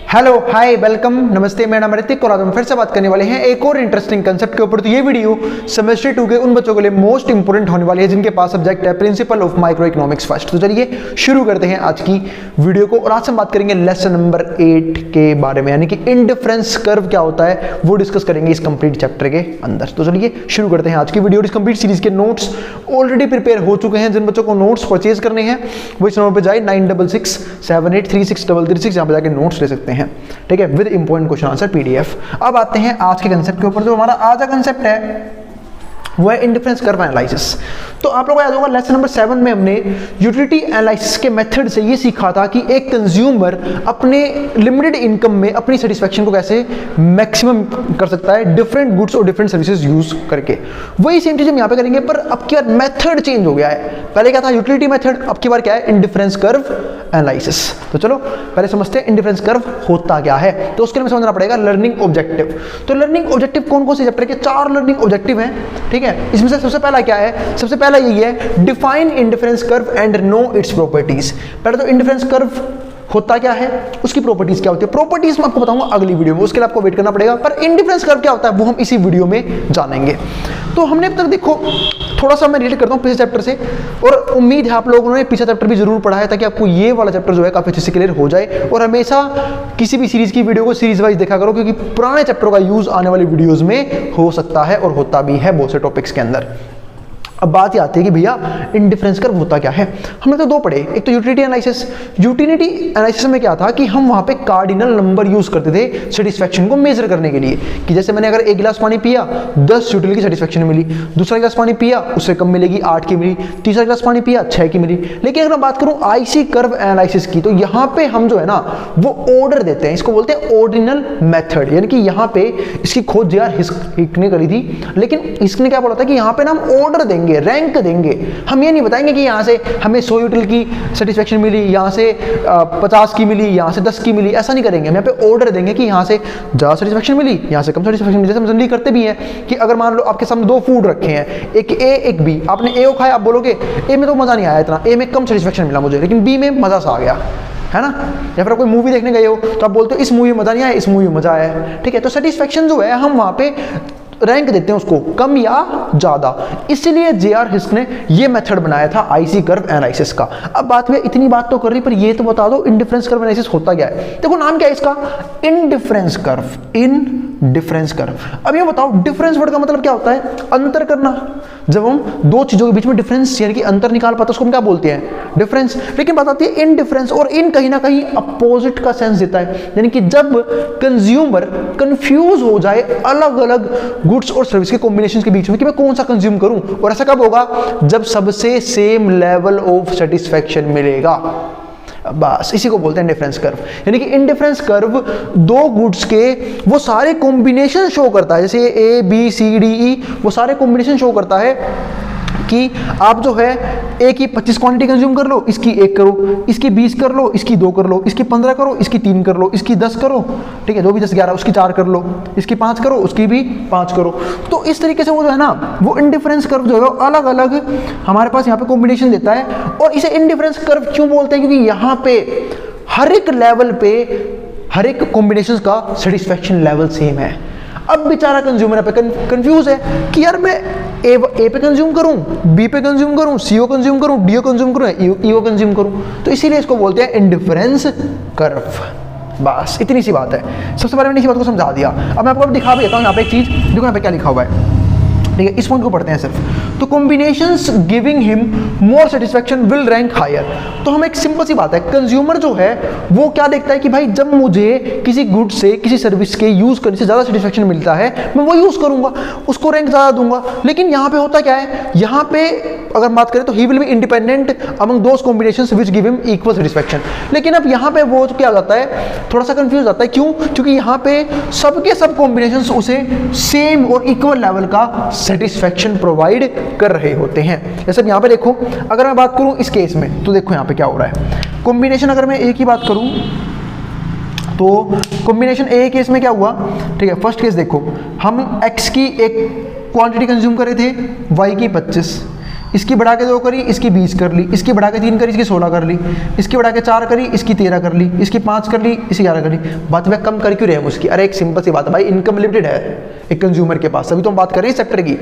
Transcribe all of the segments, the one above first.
Hello hi welcome नमस्ते, मेरा नाम ऋतिक और आज हम फिर से बात करने वाले हैं एक और इंटरेस्टिंग कंसेप्ट के ऊपर। तो ये वीडियो सेमेस्टर 2 के उन बच्चों के लिए मोस्ट इंपोर्टेंट होने वाली है जिनके पास सब्जेक्ट है principle of micro economics first. तो चलिए शुरू करते हैं आज की वीडियो को और आज हम बात करेंगे लेसन नंबर 8 के बारे में, यानी कि इंडिफरेंस कर्व क्या होता है वो डिस्कस करेंगे इस कंप्लीट चैप्टर के अंदर। तो चलिए शुरू करते हैं आज की वीडियो। इस कंप्लीट सीरीज के नोट्स ऑलरेडी प्रिपेयर हो चुके हैं। जिन बच्चों को नोट्स परचेज करने हैं वो इस नंबर पर जाए 9667836336 यहाँ पर जाकर नोट्स ले सकते हैं, ठीक है, with important question answer PDF. अब आते हैं आज के कंसेप्ट के ऊपर। जो हमारा आज का कंसेप्ट है वो है इंडिफरेंस कर्व एनालिसिस। तो आप लोगों को याद होगा लेसन नंबर 7 में हमने यूटिलिटी एनालिसिस के मेथड से ये सीखा था कि एक कंज्यूमर अपने लिमिटेड इनकम में अपनी सेटिस्फेक्शन को कैसे मैक्सिमम कर सकता है डिफरेंट गुड्स और डिफरेंट सर्विसेज यूज करके। वही सेम चीज हम यहाँ पे करेंगे, पर अब की बार मेथड चेंज हो गया है। पहले क्या था यूटिलिटी मेथड, अब की बार क्या है इंडिफरेंस कर्व एनालिसिस। तो चलो पहले समझते हैं इंडिफरेंस कर्व होता क्या है। तो उसके लिए समझना पड़ेगा लर्निंग ऑब्जेक्टिव। तो लर्निंग ऑब्जेक्टिव कौन कौन से चैप्टर के 4 लर्निंग ऑब्जेक्टिव हैं, ठीक है। इसमें से सबसे पहला क्या है, सबसे पहला यही है define indifference curve and know its properties. पहले तो इंडिफरेंस कर्व होता क्या है, उसकी प्रॉपर्टीज क्या होती है। प्रॉपर्टीज मैं आपको बताऊंगा अगली वीडियो में, उसके लिए आपको वेट करना पड़ेगा। पर इंडिफरेंस कर्व क्या होता है वो हम इसी वीडियो में जानेंगे। तो हमने अब तक देखो थोड़ा सा मैं रिलेट करता हूँ पिछले चैप्टर से, और उम्मीद है आप लोगों ने पिछला चैप्टर भी जरूर पढ़ा है ताकि आपको ये वाला चैप्टर जो है काफी अच्छे से क्लियर हो जाए। और हमेशा किसी भी सीरीज की वीडियो को सीरीज वाइज देखा करो, क्योंकि पुराने चैप्टरों का यूज आने वाली वीडियोज में हो सकता है और होता भी है बहुत से टॉपिक्स के अंदर। अब बात ये आती है कि भैया इंडिफरेंस कर्व होता क्या है। हमने तो दो पढ़े, एक तो यूटिलिटी एनालिसिस। यूटिलिटी एनालिसिस में क्या था कि हम वहां पे कार्डिनल नंबर यूज करते थे सेटिस्फेक्शन को मेजर करने के लिए, कि जैसे मैंने अगर 1 गिलास पानी पिया 10 यूटिलिटी की सेटिस्फेक्शन मिली, दूसरा गिलास पानी पिया उससे कम मिलेगी 8 की मिली, तीसरा गिलास पानी पिया 6 की मिली। लेकिन अगर मैं बात करूं आईसी कर्व एनालिसिस की, तो यहाँ पे हम जो है ना वो ऑर्डर देते हैं, इसको बोलते हैं ऑर्डिनल मेथड। यानी कि यहाँ पे इसकी खोज जे आर हिस्क ने करी थी, लेकिन इसने क्या बोला था कि यहाँ पे ना हम ऑर्डर देंगे, रैंक देंगे। हम ये नहीं बताएंगे कि यहाँ से हमें 100 यूटिलिटी की सेटिस्फेक्शन मिली, यहाँ से 50 की मिली, यहाँ से 10 की मिली, ऐसा नहीं करेंगे। हम यहाँ पे ऑर्डर देंगे कि यहाँ से ज़्यादा सेटिस्फेक्शन मिली, यहाँ से कम सेटिस्फेक्शन मिली। जैसे हम जनरली करते भी हैं कि अगर मान लो आपके सामने 2 फूड रखे हैं, एक ए एक बी, आपने ए को खाया, आप बोलोगे ए में तो मज़ा नहीं आया इतना, ए में कम सेटिस्फेक्शन मिला मुझे, लेकिन बी में मज़ा सा आ गया, है ना। या फिर कोई मूवी देखने गए हो तो आप बोलते हो इस मूवी में मज़ा नहीं आया, इस मूवी में मज़ा आया, ठीक है। तो सेटिस्फेक्शन जो है हम वहाँ पे रैंक देते हैं उसको, कम या ज्यादा। इसलिए जे.आर. हिस्क ने ये मेथड बनाया था आईसी कर्व एनालिसिस का। अब बात में इतनी बात तो कर रही, पर ये तो बता दो इंडिफरेंस कर्व एनालिसिस होता क्या है। देखो नाम क्या है इसका, इंडिफरेंस कर्व। Indifference curve. अब ये बताओ डिफरेंस वर्ड का मतलब क्या होता है, अंतर करना। जब हम दो चीजों के बीच में डिफरेंस यानी कि अंतर निकाल पाते उसको हम क्या बोलते हैं, डिफरेंस। लेकिन बात आती है इनडिफरेंस, और इन कहीं ना कहीं अपोजिट का सेंस देता है। यानी कि जब कंज्यूमर कंफ्यूज हो जाए अलग अलग गुड्स और सर्विस के कॉम्बिनेशन के बीच में कि मैं कौन सा कंज्यूम करूं, और ऐसा कब होगा, जब सबसे सेम लेवल ऑफ सेटिस्फेक्शन मिलेगा। बस इसी को बोलते हैं इंडिफरेंस कर्व। यानी कि इंडिफरेंस कर्व दो गुड्स के वो सारे कॉम्बिनेशन शो करता है, जैसे A B C D E, वो सारे कॉम्बिनेशन शो करता है कि आप जो है ए की 25 क्वांटिटी कंज्यूम कर लो, इसकी 1 करो, इसकी 20 कर लो, इसकी 2 कर लो, इसकी 15 करो, इसकी 3 कर लो, इसकी 10 करो, ठीक है, जो भी 10 11 उसकी 4 कर लो, इसकी 5 करो, उसकी भी 5 करो। तो इस तरीके से वो जो है ना वो इंडिफरेंस कर्व जो है अलग अलग हमारे पास यहाँ पे कॉम्बिनेशन देता है। और इसे इंडिफरेंस कर्व क्यों बोलते हैं, क्योंकि यहाँ पे हर एक लेवल पे हर एक कॉम्बिनेशन का सेटिस्फेक्शन लेवल सेम है। अब बेचारा कंज्यूमर पे कंफ्यूज है कि यार मैं ए पे कंज्यूम करूं, बी पे कंज्यूम करूं, सी को कंज्यूम करूं, डी को कंज्यूम करूं, ई को कंज्यूम करूं। तो इसीलिए इसको बोलते हैं इंडिफरेंस कर्व। बस इतनी सी बात है। सबसे पहले मैंने इसी बात को समझा दिया। अब मैं आपको दिखा भी देता हूं यहाँ पे एक चीज, देखो यहाँ पे क्या लिखा हुआ है, ठीक है, इस पॉइंट को पढ़ते हैं सिर्फ। तो combinations giving him more satisfaction will rank higher. तो हम एक सिंपल सी बात है, कंज्यूमर जो है वो क्या देखता है कि भाई जब मुझे किसी गुड से किसी सर्विस के यूज करने से ज्यादा सेटिस्फेक्शन मिलता है मैं वो यूज करूंगा, उसको रैंक ज्यादा दूंगा। लेकिन यहाँ पे होता क्या है, यहाँ पे अगर बात करें तो he will be independent among those combinations which give him equal satisfaction. लेकिन अब यहाँ पे वो क्या जाता है, थोड़ा सा कंफ्यूज जाता है। क्यों? क्योंकि यहाँ पे सबके सब कॉम्बिनेशंस उसे सेम और इक्वल लेवल का सेटिस्फेक्शन प्रोवाइड कर रहे होते हैं। जैसे यहाँ पे देखो, अगर मैं बात करूं इस केस में, तो देखो यहाँ पे क्या हो रहा है। कॉम्बिनेशन अगर मैं ए की बात करूं तो कॉम्बिनेशन ए केस में क्या हुआ, ठीक है। फर्स्ट केस देखो, हम x की एक क्वांटिटी कंज्यूम करे थे, y की 25, इसकी बढ़ा के 2 करी, इसकी 20 कर ली, इसकी बढ़ा के 3 करी, इसकी 16 कर ली, इसकी बढ़ा के 4 करी, इसकी 13 कर ली, इसकी 5 कर ली, इसकी 11 कर ली। बात में कम कर क्यों रहे हम उसकी? अरे एक सिंपल सी बात है भाई, इनकम लिमिटेड है एक कंज्यूमर के पास, अभी तो हम बात कर रहे हैं सेक्टर की।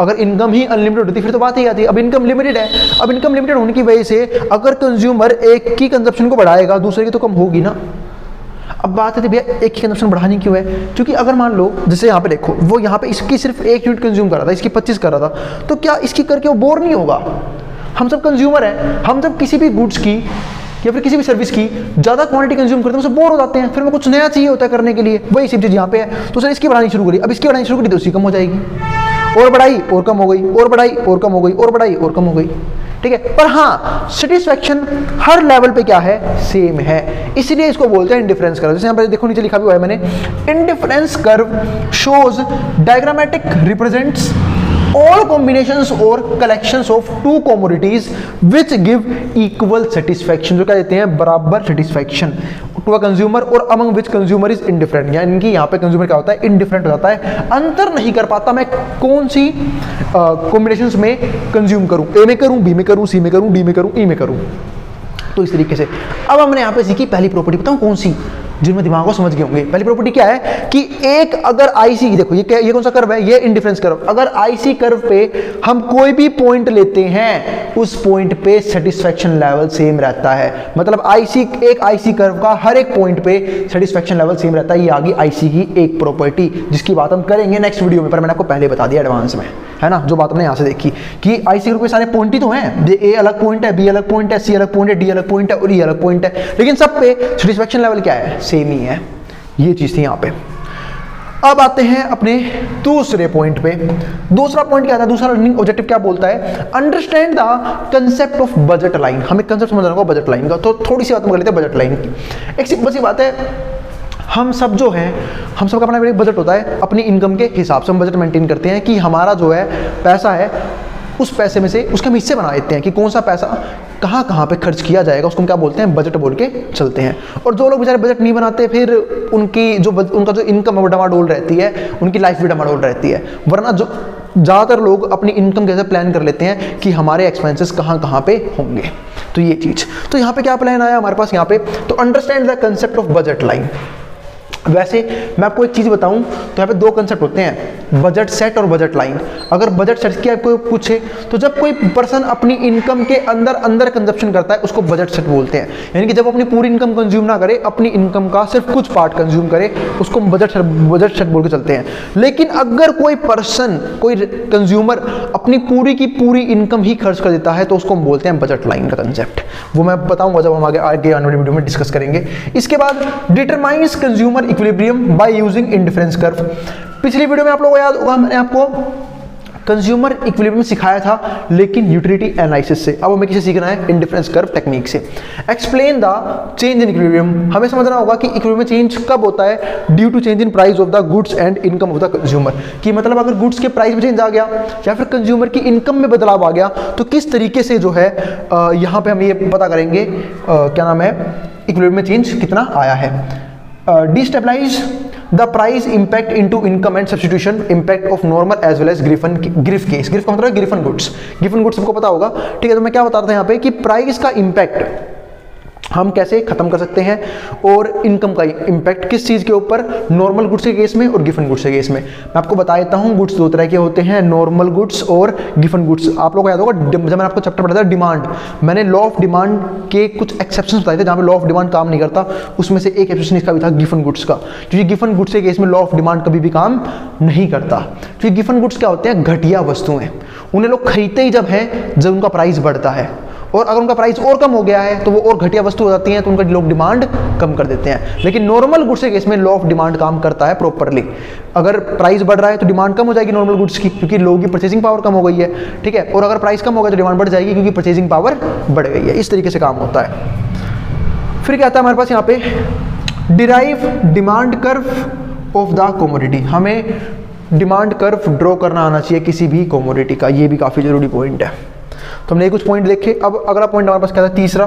अगर इनकम ही अनलिमिटेड होती फिर तो बात ही आती है। अब इनकम लिमिटेड है, अब इनकम लिमिटेड होने की वजह से अगर कंज्यूमर एक की कंजप्शन को बढ़ाएगा दूसरे की तो कम होगी ना। अब बात है भैया एक ही कंजप्शन बढ़ानी क्यों है? क्योंकि अगर मान लो जैसे यहाँ पे देखो, वो यहाँ पे इसकी सिर्फ 1 यूनिट कंज्यूम कर रहा था, इसकी 25 कर रहा था, तो क्या इसकी करके वो बोर नहीं होगा? हम सब कंज्यूमर हैं, हम जब किसी भी गुड्स की या फिर किसी भी सर्विस की ज़्यादा क्वांटिटी कंज्यूम करते हैं उससे बोर हो जाते हैं, फिर हमें कुछ नया चाहिए होता है करने के लिए। वही सब चीज़ यहाँ पे है। तो सर इसकी बढ़ानी शुरू करी, अब इसकी बढ़ानी शुरू करी तो उसकी कम हो जाएगी, और बढ़ाई और कम हो गई, और बढ़ाई और कम हो गई, और बढ़ाई और कम हो गई। ठीक है, पर हाँ सेटिस्फैक्शन हर लेवल पे क्या है? सेम है, इसलिए इसको बोलते हैं इंडिफरेंस कर्व। जैसे यहाँ पर देखो नीचे लिखा भी हुआ है मैंने, indifference curve shows diagrammatic represents all combinations or collections of two commodities which give equal satisfaction, जो क्या देते हैं? बराबर satisfaction to a consumer और among which consumer is indifferent। यानी कि यहाँ पे कंज्यूमर क्या होता है? इंडिफरेंट हो जाता है, अंतर नहीं कर पाता मैं कौन सी कॉम्बिनेशंस में कंज्यूम करूँ, ए में करूँ, बी में करूँ, सी में करूँ, डी में करूँ, ई में करूँ। तो इस तरीके से अब हमने यहाँ पे सीखी पहली प्रॉपर्टी, बताऊँ कौन सी, जिनमें दिमाग को समझ गए होंगे। पहली प्रॉपर्टी क्या है कि एक अगर आईसी, देखो ये कौन सा कर्व है? ये इंडिफरेंस कर्व। अगर आईसी कर्व पे हम कोई भी पॉइंट लेते हैं उस पॉइंट पे सेटिस्फैक्शन लेवल सेम रहता है। मतलब एक आईसी कर्व का हर एक पॉइंट पे सेटिस्फैक्शन लेवल सेम रहता है। ये आ गई आईसी की एक प्रॉपर्टी, जिसकी बात हम करेंगे नेक्स्ट वीडियो में, पर मैंने आपको पहले बता दिया एडवांस में, है ना। जो बात हमने यहाँ से देखी कि आईसी कर्व के सारे पॉइंट ही तो हैं, ए अलग पॉइंट है, बी अलग पॉइंट है, सी अलग पॉइंट है, डी अलग पॉइंट है और ई अलग पॉइंट है, लेकिन सब पे सेटिस्फैक्शन लेवल क्या है? सेम ही है। ये चीज थी यहाँ पे। अब आते हैं अपने दूसरे पॉइंट पे। दूसरा पॉइंट क्या था? दूसरा लर्निंग ऑब्जेक्टिव क्या बोलता है? Understand the concept of budget line. हमें कंसेप्ट समझना होगा बजट लाइन का। तो थोड़ी सी बात हम कर लेते हैं बजट लाइन की। एक सिंपल सी बात है, हम सब जो है, हम सबका अपना एक बजट होता है, अपनी इनकम के हिसाब से हम बजट मेंटेन करते हैं कि हमारा जो है पैसा है उस पैसे में से उसके हम हिस्से बना देते हैं कि कौन सा पैसा कहाँ कहाँ पे खर्च किया जाएगा, उसको हम क्या बोलते हैं? बजट बोल के चलते हैं। और जो लोग बेचारे बजट नहीं बनाते फिर उनका जो इनकम है वो डमाडोल रहती है, उनकी लाइफ भी डमाडोल रहती है। वरना जो ज़्यादातर लोग अपनी इनकम कैसे प्लान कर लेते हैं कि हमारे एक्सपेंसेस कहाँ कहाँ पे होंगे। तो ये चीज़, तो यहाँ पे क्या प्लान आया हमारे पास यहाँ पे? तो understand the concept of budget line. वैसे मैं आपको एक चीज़ बताऊं तो यहाँ पे 2 कंसेप्ट होते हैं, बजट सेट और बजट लाइन। अगर बजट सेट की आपको पूछे तो जब कोई पर्सन अपनी इनकम के अंदर कंजप्शन करता है उसको बजट सेट बोलते हैं। यानी कि जब अपनी पूरी इनकम कंज्यूम ना करे, अपनी इनकम का सिर्फ कुछ पार्ट कंज्यूम करे, उसको हम बजट सेट बोल के चलते हैं। लेकिन अगर कोई पर्सन, कोई कंज्यूमर अपनी पूरी की पूरी इनकम ही खर्च कर देता है तो उसको हम बोलते हैं बजट लाइन का कंसेप्ट। वो मैं बताऊंगा जब हम आगे आने वाली वीडियो में डिस्कस करेंगे। इसके बाद determines consumer equilibrium by using indifference curve. पिछली वीडियो में आप लोगों को याद होगा मैंने आपको कंज्यूमर इक्विलिब्रियम सिखाया था, लेकिन यूटिलिटी एनालिसिस से। अब हमें किसे सीखना है? इंडिफरेंस कर्व टेक्निक से। Explain the change in equilibrium. हमें समझना होगा कि इक्विलिब्रियम चेंज कब होता है? Due to change in price of the goods and income of the consumer. कि मतलब अगर गुड्स के प्राइस में चेंज आ गया या फिर कंज्यूमर की इनकम में बदलाव आ गया तो किस तरीके से जो है यहाँ पे हम ये पता करेंगे क्या नाम है, इक्विलिब्रियम में चेंज कितना आया है। Destabilize the price impact into income and substitution impact of normal as well as Griff case। Griff का मतलब गिरिफन गुड्स। गिरिफन गुड्स सबको पता होगा, ठीक है। तो मैं क्या बता रहा था यहाँ पे कि प्राइस का इम्पैक्ट हम कैसे खत्म कर सकते हैं और इनकम का इम्पैक्ट किस चीज़ के ऊपर? नॉर्मल गुड्स के केस में और गिफन गुड्स के केस में। मैं आपको बता देता हूँ, गुड्स 2 तरह के होते हैं, नॉर्मल गुड्स और गिफन गुड्स। आप लोगों को याद होगा जब मैंने आपको चैप्टर पढ़ाया था डिमांड, मैंने लॉ ऑफ डिमांड के कुछ एक्सेप्शंस बताए थे जहाँ पे लॉ ऑफ डिमांड काम नहीं करता। उसमें से एक एक्सेप्शन इसका भी था गिफन गुड्स का, क्योंकि गिफन गुड्स के केस में लॉ ऑफ डिमांड कभी भी काम नहीं करता। क्योंकि गिफन गुड्स क्या होते हैं? घटिया वस्तुएं। उन्हें लोग खरीदते ही जब उनका प्राइस बढ़ता है, और अगर उनका प्राइस और कम हो गया है तो वो और घटिया वस्तु हो जाती हैं, तो उनका लोग डिमांड कम कर देते हैं। लेकिन नॉर्मल गुड्स के केस में लॉ ऑफ डिमांड काम करता है प्रॉपरली। अगर प्राइस बढ़ रहा है तो डिमांड कम हो जाएगी नॉर्मल गुड्स की, क्योंकि लोगों की परचेसिंग पावर कम हो गई है, ठीक है। और अगर प्राइस कम हो गया तो डिमांड बढ़ जाएगी, क्योंकि परचेसिंग पावर बढ़ गई है। इस तरीके से काम होता है। फिर क्या आता है हमारे पास यहाँ पे? Derive demand curve of the commodity. हमें डिमांड कर्व ड्रॉ करना आना चाहिए किसी भी कमोडिटी का, ये भी काफ़ी जरूरी पॉइंट है। तो हमने कुछ पॉइंट देखे। अब अगला पॉइंट हमारे पास क्या था? तीसरा,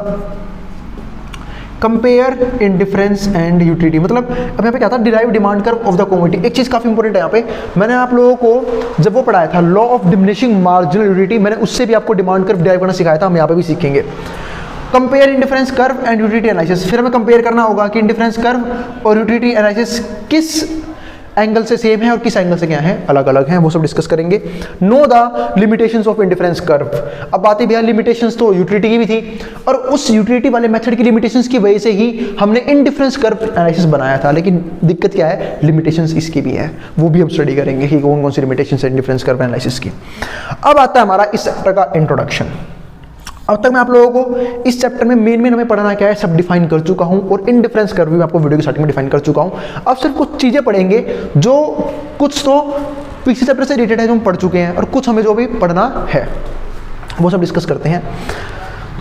कंपेयर इंडिफरेंस एंड यूटिलिटी, मतलब अब यहाँ पे क्या था, derive demand curve of the commodity. एक चीज़ काफ़ी इंपॉर्टेंट है यहाँ पे, मैंने आप लोगों को जब वो पढ़ाया था law of diminishing marginal utility, मैंने उससे भी आपको डिमांड कर्व डिराइव करना सिखाया था, हम यहाँ पे भी सीखेंगे। Compare indifference curve and utility analysis, फिर हमें कंपेयर करना होगा कि इंडिफरेंस कर्व और यूटिलिटी एनालिसिस किस एंगल से सेम है और किस एंगल से क्या है, अलग अलग हैं, वो सब डिस्कस करेंगे। Know the limitations of indifference curve, अब बात है भैया लिमिटेशंस तो यूटिलिटी की भी थी, और उस यूटिलिटी वाले मेथड की लिमिटेशंस की वजह से ही हमने इंडिफरेंस कर्व एनालिसिस बनाया था, लेकिन दिक्कत क्या है, लिमिटेशंस इसकी भी है, वो भी हम स्टडी करेंगे कि कौन कौन सी लिमिटेशंस है इंडिफरेंस कर्व एनालिसिस की। अब आता है हमारा इस चैप्टर का इंट्रोडक्शन। अब तक मैं आप लोगों को इस चैप्टर में मेन हमें पढ़ना क्या है सब डिफाइन कर चुका हूं, और इंडिफरेंस कर्व भी मैं आपको वीडियो की स्टार्टिंग में डिफाइन कर चुका हूं। अब सिर्फ कुछ चीजें पढ़ेंगे जो कुछ तो पिछले चैप्टर से रिलेटेड है जो हम पढ़ चुके हैं, और कुछ हमें जो भी पढ़ना है वो सब डिस्कस करते हैं।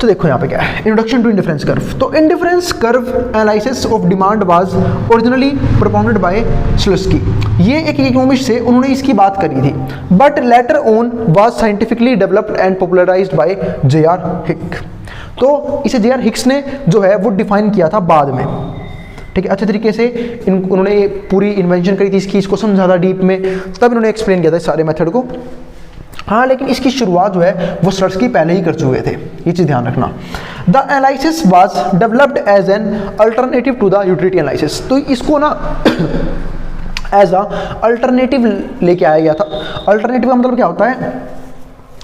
तो देखो यहाँ पे क्या है, इंट्रोडक्शन टू इंडिफरेंस कर्व। तो indifference curve analysis of demand was originally propounded by Slutsky, ये एक इकोनॉमिस्ट से उन्होंने इसकी बात करी थी, but later on was scientifically developed and popularised by J R. Hicks. तो इसे जे.आर. हिक्स ने जो है वो डिफाइन किया था बाद में, ठीक है, अच्छे तरीके से उन्होंने पूरी इन्वेंशन करी थी इसकी, इसको समझा था डीप में, तब इन्होंने एक्सप्लेन किया था इस सारे मेथड को। हाँ, लेकिन इसकी शुरुआत जो है वो स्लट्सकी पहले ही कर चुके थे, ये चीज़ ध्यान रखना। The analysis was developed as an alternative to the utility analysis, तो इसको ना एज अ अल्टरनेटिव लेके आया गया था। अल्टरनेटिव का मतलब क्या होता है,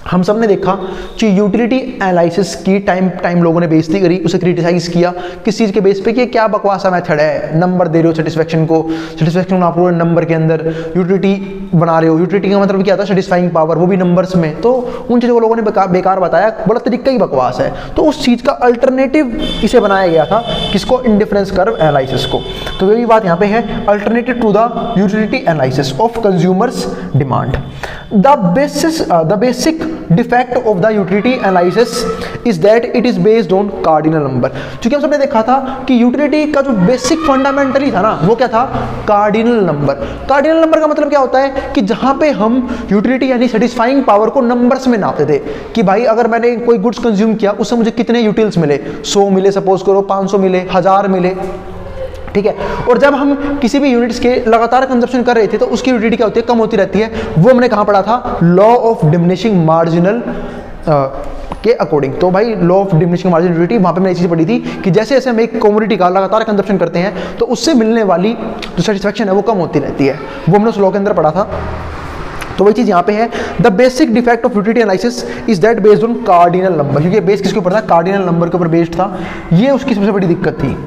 हम सब ने देखा कि यूटिलिटी एनालिसिस की टाइम लोगों ने बेइज्जती करी, उसे क्रिटिसाइज किया किस चीज़ के बेस पे कि क्या बकवास मेथड है, नंबर दे रहे हो सेटिस्फेक्शन को आप लोग नंबर के अंदर यूटिलिटी बना रहे हो, यूटिलिटी का मतलब क्या था, सेटिस्फाइंग पावर, वो भी नंबर्स में, तो उन चीज़ों को लोगों ने बेकार बताया, बोला तरीका ही बकवास है। तो उस चीज़ का अल्टरनेटिव इसे बनाया गया था, किसको, इंडिफरेंस कर्व एनालिसिस को। तो यही बात यहाँ पे है, alternative to the utility analysis of consumers demand. The basic defect of the utility analysis is that it is based on cardinal number. क्योंकि हम सबने देखा था कि यूटिलिटी का जो बेसिक फंडामेंटली था ना, वो क्या था, कार्डिनल नंबर। कार्डिनल नंबर का मतलब क्या होता है कि जहां पे हम यूटिलिटी यानी सेटिस्फाइंग पावर को नंबर्स में नापते थे, कि भाई अगर मैंने कोई गुड्स कंज्यूम किया उससे मुझे कितने यूटिल्स मिले, 100 मिले सपोज करो, 500 मिले, 1000 मिले, ठीक है। और जब हम किसी भी यूनिट्स के लगातार कंजप्शन कर रहे थे तो उसकी यूटिलिटी क्या होती है, कम होती रहती है। वो हमने कहाँ पढ़ा था, लॉ ऑफ डिमिनिशिंग मार्जिनल के अकॉर्डिंग। तो भाई law of diminishing marginal utility, वहाँ पे मैंने ये चीज़ पढ़ी थी कि जैसे जैसे हम एक कमोडिटी का लगातार कंजप्शन करते हैं तो उससे मिलने वाली जो सेटिस्फेक्शन है वो कम होती रहती है, वो हमने उस लॉ के अंदर पढ़ा था। तो वही चीज़ यहाँ पे है, the basic defect of utility analysis is that based on cardinal number, क्योंकि बेस किसके ऊपर था, कार्डिनल नंबर के ऊपर बेस्ड था। ये उसकी सबसे बड़ी दिक्कत थी।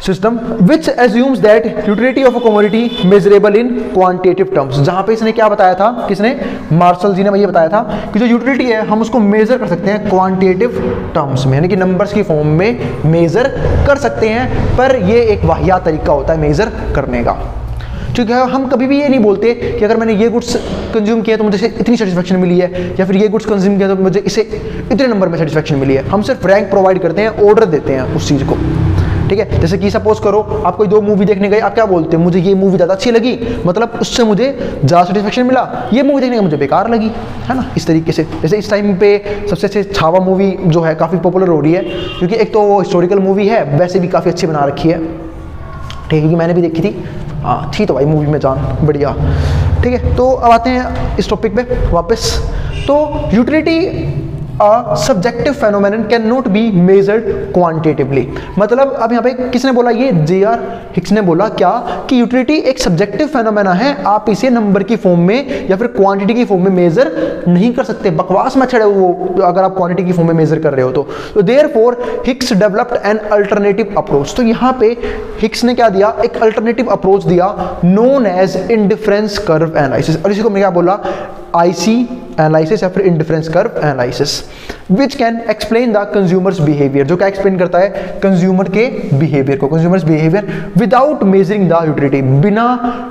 System which assumes that utility of a commodity measurable in quantitative terms, जहां पे इसने क्या बताया था, किसने, मार्शल जी ने ये बताया था कि जो यूटिलिटी है हम उसको मेजर कर सकते हैं क्वांटिटेटिव टर्म्स में, यानी कि नंबर्स की फॉर्म में मेजर कर सकते हैं, पर ये एक वाहियात तरीका होता है मेजर करने का। क्योंकि हम कभी भी ये नहीं बोलते कि अगर मैंने ये गुड्स कंज्यूम किया तो मुझे इतनी सेटिस्फेक्शन मिली है, या फिर ये गुड्स कंज्यूम किया तो मुझे इसे इतने नंबर में सेटिस्फेक्शन मिली है। हम सिर्फ रैंक प्रोवाइड करते हैं, ऑर्डर देते हैं उस चीज़ को, ठीक है। जैसे कि सपोज करो आप कोई 2 मूवी देखने गए, आप क्या बोलते हैं, मुझे ये मूवी ज़्यादा अच्छी लगी, मतलब उससे मुझे ज़्यादा सेटिस्फेक्शन मिला, ये मूवी देखने का मुझे बेकार लगी, है ना, इस तरीके से। जैसे इस टाइम पे सबसे अच्छी छावा मूवी जो है काफ़ी पॉपुलर हो रही है, क्योंकि एक तो वो हिस्टोरिकल मूवी है, वैसे भी काफ़ी अच्छी बना रखी है, ठीक है, क्योंकि मैंने भी देखी थी, हाँ थी तो भाई मूवी में जान बढ़िया, ठीक है। तो अब आते हैं इस टॉपिक पे वापस। तो utility A subjective phenomenon cannot be measured quantitatively, मतलब अब यहाँ पे किसने बोला, ये जे.आर. हिक्स ने बोला क्या, कि यूटिलिटी एक सब्जेक्टिव फेनोमेना है, आप इसे नंबर की फॉर्म में या फिर क्वांटिटी की फॉर्म में मेजर नहीं कर सकते, बकवास मेथड है वो अगर आप क्वांटिटी की फॉर्म में मेजर कर रहे हो तो therefore Hicks developed an alternative approach. तो यहाँ पे हिक्स ने क्या दिया, एक अल्टरनेटिव अप्रोच दिया known as indifference curve analysis, और इसी को मैं क्या बोला, IC एनालिसिस या फिर indifference curve analysis, which can explain the consumers behaviour, जो क्या एक्सप्लेन करता है कंज्यूमर के बिहेवियर को, consumers behaviour without measuring the utility, बिना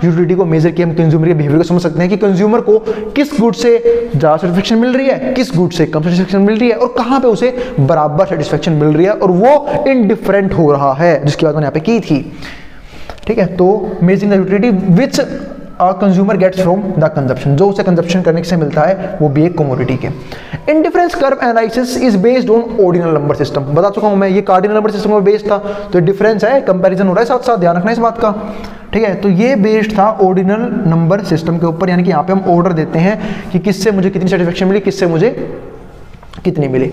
यूटिलिटी को मेजर किए हम कंज्यूमर के बिहेवियर को समझ सकते हैं कि कंज्यूमर को किस गुड से ज़्यादा सेटिस्फेक्शन मिल रही है, किस गुड से कम सेटिस्फेक्शन मिल रही है, और कहाँ पे उसे बराबर सेटिस्फेक्शन मिल रही है और वो इनडिफरेंट हो रहा है, जिसकी बात मैंने यहाँ पे की थी, ठीक है। तो measuring the utility which consumer gets from the consumption, जो उसे कंजप्शन करने से मिलता है वो भी एक कमोडिटी के। Indifference curve analysis is based on ordinal number system, बता चुका हूं मैं, ये कार्डिनल नंबर सिस्टम में बेस्ड था, तो डिफरेंस है, कंपैरिजन हो रहा है साथ साथ, ध्यान रखना इस बात का, ठीक है। तो ये बेस्ड था ऑर्डिनल नंबर सिस्टम के ऊपर, यानी कि यहाँ पे हम ऑर्डर देते हैं कि किससे मुझे कितनी सेटिस्फेक्शन मिली, किससे मुझे कितनी मिली।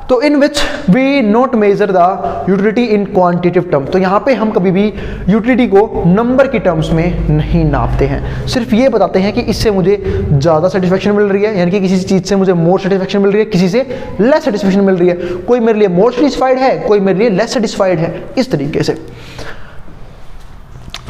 तो in which we not measure the utility in quantitative term, तो यहाँ पे हम कभी भी यूटिलिटी को नंबर की टर्म्स में नहीं नापते हैं, सिर्फ ये बताते हैं कि इससे मुझे ज़्यादा सेटिस्फेक्शन मिल रही है, यानी कि किसी चीज़ से मुझे मोर सेटिस्फेक्शन मिल रही है, किसी से लेस सेटिस्फेक्शन मिल रही है, कोई मेरे लिए मोर सेटिस्फाइड है, कोई मेरे लिए लेस सेटिस्फाइड है, इस तरीके से।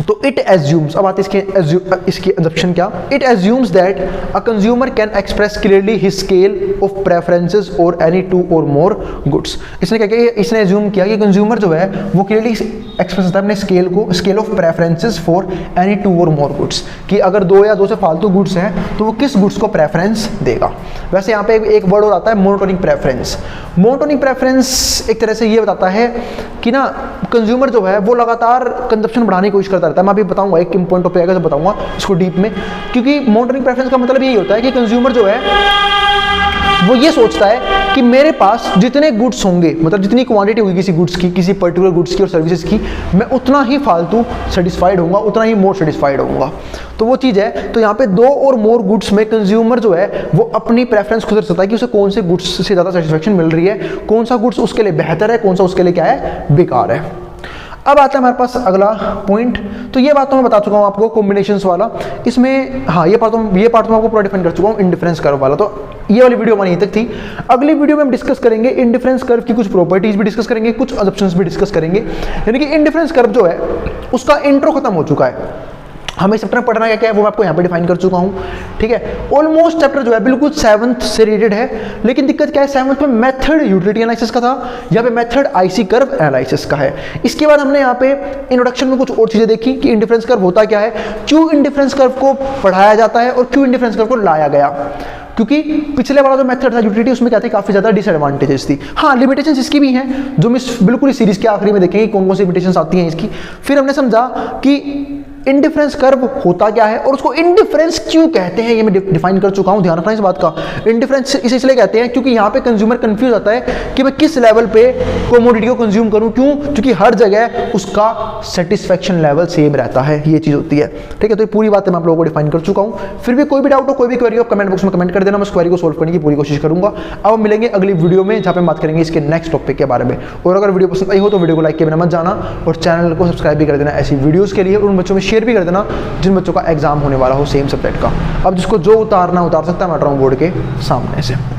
तो इट एज्यूम्स, अब आते इसकी assumption क्या, it assumes that a consumer can express clearly his scale of preferences और एनी टू और मोर गुड्स। इसने क्या किया, इसने एज्यूम किया कि कंज्यूमर जो है वो क्लियरली एक्सप्रेस करता है अपने स्केल को, scale of preferences for any two और मोर गुड्स, कि अगर 2 या 2 से फालतू गुड्स हैं तो वो किस गुड्स को प्रेफरेंस देगा। वैसे यहाँ पे एक वर्ड और आता है मोनोटोनिक प्रेफरेंस। मोनोटोनिक प्रेफरेंस एक तरह से ये बताता है कि ना कंज्यूमर जो है वो लगातार कंजप्शन बढ़ाने की कोशिश करता रहता है। मैं अभी बताऊंगा, एक इंपॉर्टेंट टॉपिक आएगा, बताऊंगा इसको डीप में, क्योंकि मोनोटोनिक प्रेफरेंस का मतलब यही होता है कि कंज्यूमर जो है वो ये सोचता है कि मेरे पास जितने गुड्स होंगे, मतलब जितनी क्वांटिटी होगी किसी गुड्स की, किसी पर्टिकुलर गुड्स की और सर्विसेज की, मैं उतना ही फालतू सेटिस्फाइड होऊंगा, उतना ही मोर सेटिस्फाइड होऊंगा। तो वो चीज़ है, तो यहाँ पे 2 और मोर गुड्स में कंज्यूमर जो है वो अपनी प्रेफरेंस खुद रख सकता है कि उसे कौन से गुड्स से ज़्यादा सेटिस्फेक्शन मिल रही है, कौन सा गुड्स उसके लिए बेहतर है, कौन सा उसके लिए क्या है, बेकार है। अब आता है हमारे पास अगला पॉइंट, तो ये बात तो मैं बता चुका हूँ आपको कॉम्बिनेशंस वाला, इसमें हाँ ये पार्ट तो मैं आपको पूरा डिफाइन कर चुका हूँ इंडिफरेंस कर्व वाला। तो ये वाली वीडियो हमारी यहीं तक थी। अगली वीडियो में हम डिस्कस करेंगे इंडिफरेंस कर्व की कुछ प्रॉपर्टीज भी डिस्कस करेंगे, कुछ असम्पशंस भी डिस्कस करेंगे, यानी कि इंडिफरेंस कर्व जो है उसका इंट्रो खत्म हो चुका है, हमें चैप्टर पढ़ना क्या है वो मैं आपको यहाँ पे डिफाइन कर चुका हूँ, ठीक है। ऑलमोस्ट चैप्टर जो है बिल्कुल 7th से रिलेटेड है, लेकिन दिक्कत क्या है 7th में मेथड यूटिलिटी एनालिसिस का था, यहाँ पे मेथड आईसी कर्व एनालिसिस का है। इसके बाद हमने यहाँ पे इंट्रोडक्शन में कुछ और चीजें देखी कि इंडिफरेंस कर्व होता क्या है, क्यों इंडिफरेंस कर्व को पढ़ाया जाता है और क्यों इंडिफरेंस कर्व को लाया गया, क्योंकि पिछले वाला जो मेथड था यूटिलिटी उसमें क्या थी, काफी ज्यादा डिसएडवांटेजेस थी। हाँ लिमिटेशंस इसकी भी हैं, जो मैं बिल्कुल इस सीरीज के आखिरी में देखेंगे कौन कौन सी लिमिटेशंस आती हैं इसकी। फिर हमने समझा कि इंडिफरेंस कर्व होता क्या है और उसको इंडिफरेंस क्यों कहते हैं, ये मैं डिफाइन कर चुका हूं, ध्यान रखना इस बात का। इंडिफरेंस इसे इसलिए कहते हैं क्योंकि यहाँ पे कंज्यूमर कंफ्यूज आता है कि मैं किस लेवल पे कमोडिटी को कंज्यूम करूं, क्यों, क्योंकि हर जगह उसका सेटिस्फेक्शन लेवल सेम रहता है, ये चीज होती है, ठीक है। तो ये पूरी बातें मैं आप लोगों को डिफाइन कर चुका हूं। फिर भी कोई भी डाउट हो, कोई भी क्वेरी हो, कमेंट बॉक्स में कमेंट कर देना, मैं उस क्वेरी को सोल्व करने की पूरी कोशिश करूंगा। अब हम मिलेंगे अगली वीडियो में जहां पे बात करेंगे इसके नेक्स्ट टॉपिक के बारे में। और अगर वीडियो पसंद आई हो तो वीडियो को लाइक किए बिना मत जाना और चैनल को सब्सक्राइब भी कर देना ऐसी वीडियोस के लिए, और उन बच्चों में शेयर भी कर देना जिन बच्चों का एग्जाम होने वाला हो सेम सब्जेक्ट का। अब जिसको जो उतारना उतार सकता है, मैं बोर्ड के सामने से।